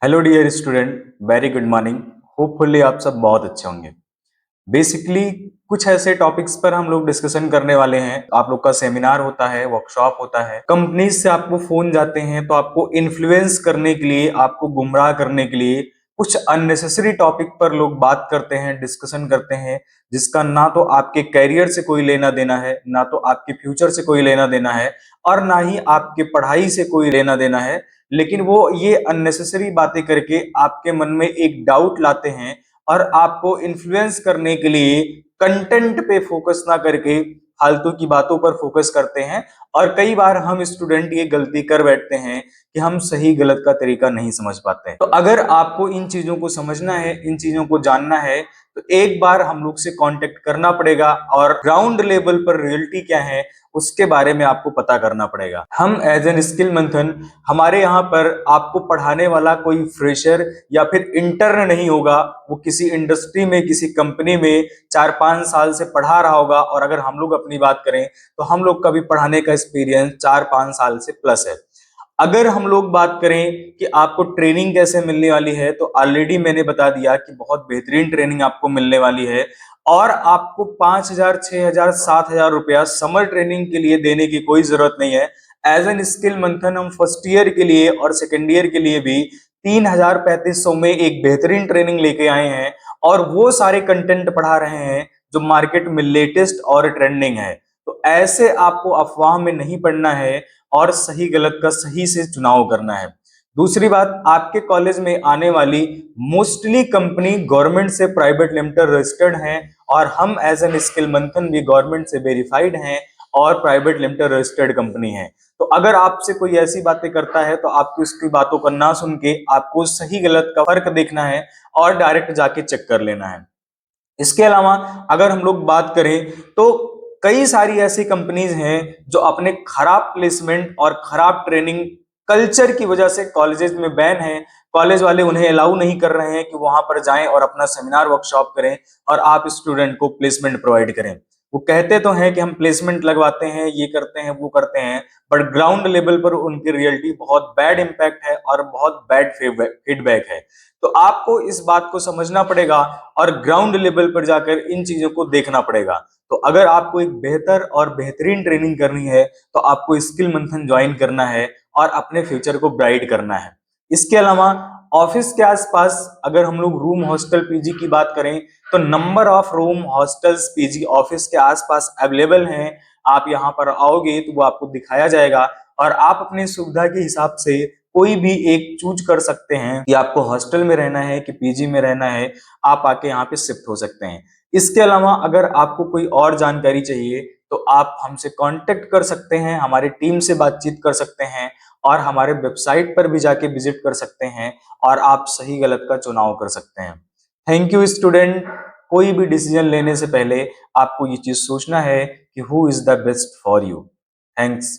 Hello dear student, very good morning. Hopefully आप सब बहुत अच्छे होंगे। बेसिकली कुछ ऐसे टॉपिक्स पर हम लोग डिस्कशन करने वाले हैं। आप लोग का सेमिनार होता है, वर्कशॉप होता है, कंपनीज से आपको फोन जाते हैं तो आपको इन्फ्लुएंस करने के लिए, आपको गुमराह करने के लिए कुछ अननेसेसरी टॉपिक पर लोग बात करते हैं, डिस्कशन करते हैं, जिसका ना तो आपके कैरियर से कोई लेना देना है, ना तो आपके फ्यूचर से कोई लेना देना है, और ना ही आपके पढ़ाई से कोई लेना देना है। लेकिन वो ये अननेसेसरी बातें करके आपके मन में एक डाउट लाते हैं और आपको इन्फ्लुएंस करने के लिए कंटेंट पे फोकस ना करके फालतू की बातों पर फोकस करते हैं। और कई बार हम स्टूडेंट ये गलती कर बैठते हैं कि हम सही गलत का तरीका नहीं समझ पाते हैं। तो अगर आपको इन चीजों को समझना है, इन चीजों को जानना है, तो एक बार हम लोग से कांटेक्ट करना पड़ेगा और ग्राउंड लेवल पर रियलिटी क्या है उसके बारे में आपको पता करना पड़ेगा। हम एज एन स्किल मंथन, हमारे यहाँ पर आपको पढ़ाने वाला कोई फ्रेशर या फिर इंटर्न नहीं होगा। वो किसी इंडस्ट्री में, किसी कंपनी में 4-5 साल से पढ़ा रहा होगा। और अगर हम लोग अपनी बात करें तो हम लोग का भी पढ़ाने का एक्सपीरियंस 4-5 साल से प्लस है। अगर हम लोग बात करें कि आपको ट्रेनिंग कैसे मिलने वाली है, तो ऑलरेडी मैंने बता दिया कि बहुत बेहतरीन ट्रेनिंग आपको मिलने वाली है। और आपको 5,000, 6,000, 7,000 रुपया समर ट्रेनिंग के लिए देने की कोई जरूरत नहीं है। एज एन स्किल मंथन हम फर्स्ट ईयर के लिए और सेकेंड ईयर के लिए भी 3,3500 में एक बेहतरीन ट्रेनिंग लेके आए हैं। और वो सारे कंटेंट पढ़ा रहे हैं जो मार्केट में लेटेस्ट और ट्रेंडिंग है। तो ऐसे आपको अफवाह में नहीं पड़ना है और सही गलत का सही से चुनाव करना है। दूसरी बात, आपके कॉलेज में आने वाली मोस्टली कंपनी गवर्नमेंट से प्राइवेट लिमिटेड रजिस्टर्ड हैं। और हम एज एन स्किल मंथन भी गवर्नमेंट से वेरीफाइड हैं और प्राइवेट लिमिटेड रजिस्टर्ड कंपनी है। तो अगर आपसे कोई ऐसी बातें करता है तो आपको उसकी बातों को ना सुन के आपको सही गलत का फर्क देखना है और डायरेक्ट जाके चेक कर लेना है। इसके अलावा अगर हम लोग बात करें तो कई सारी ऐसी कंपनीज हैं जो अपने खराब प्लेसमेंट और खराब ट्रेनिंग कल्चर की वजह से कॉलेजेस में बैन है। कॉलेज वाले उन्हें अलाउ नहीं कर रहे हैं कि वहां पर जाएं और अपना सेमिनार वर्कशॉप करें और आप स्टूडेंट को प्लेसमेंट प्रोवाइड करें। वो कहते तो हैं कि हम प्लेसमेंट लगवाते हैं, ये करते हैं, वो करते हैं, बट ग्राउंड लेवल पर उनकी रियलिटी बहुत बैड इंपैक्ट है और बहुत बैड फीडबैक है। तो आपको इस बात को समझना पड़ेगा और ग्राउंड लेवल पर जाकर इन चीजों को देखना पड़ेगा। तो अगर आपको एक बेहतर और बेहतरीन ट्रेनिंग करनी है तो आपको स्किल मंथन ज्वाइन करना है और अपने फ्यूचर को ब्राइट करना है। इसके अलावा ऑफिस के आसपास अगर हम लोग रूम हॉस्टल पीजी की बात करें तो number of room hostels PG office के आसपास अवेलेबल हैं। आप यहाँ पर आओगे तो वो आपको दिखाया जाएगा और आप अपनी सुविधा के हिसाब से कोई भी एक चूज कर सकते हैं कि आपको हॉस्टल में रहना है कि पीजी में रहना है। आप आके यहाँ पे शिफ्ट हो सकते हैं। इसके अलावा अगर आपको कोई और जानकारी चाहिए तो आप हमसे कांटेक्ट कर सकते हैं, हमारी टीम से बातचीत कर सकते हैं और हमारे वेबसाइट पर भी जाके विजिट कर सकते हैं और आप सही गलत का चुनाव कर सकते हैं। Thank you student. कोई भी डिसीजन लेने से पहले आपको ये चीज सोचना है कि who is the best for you. Thanks.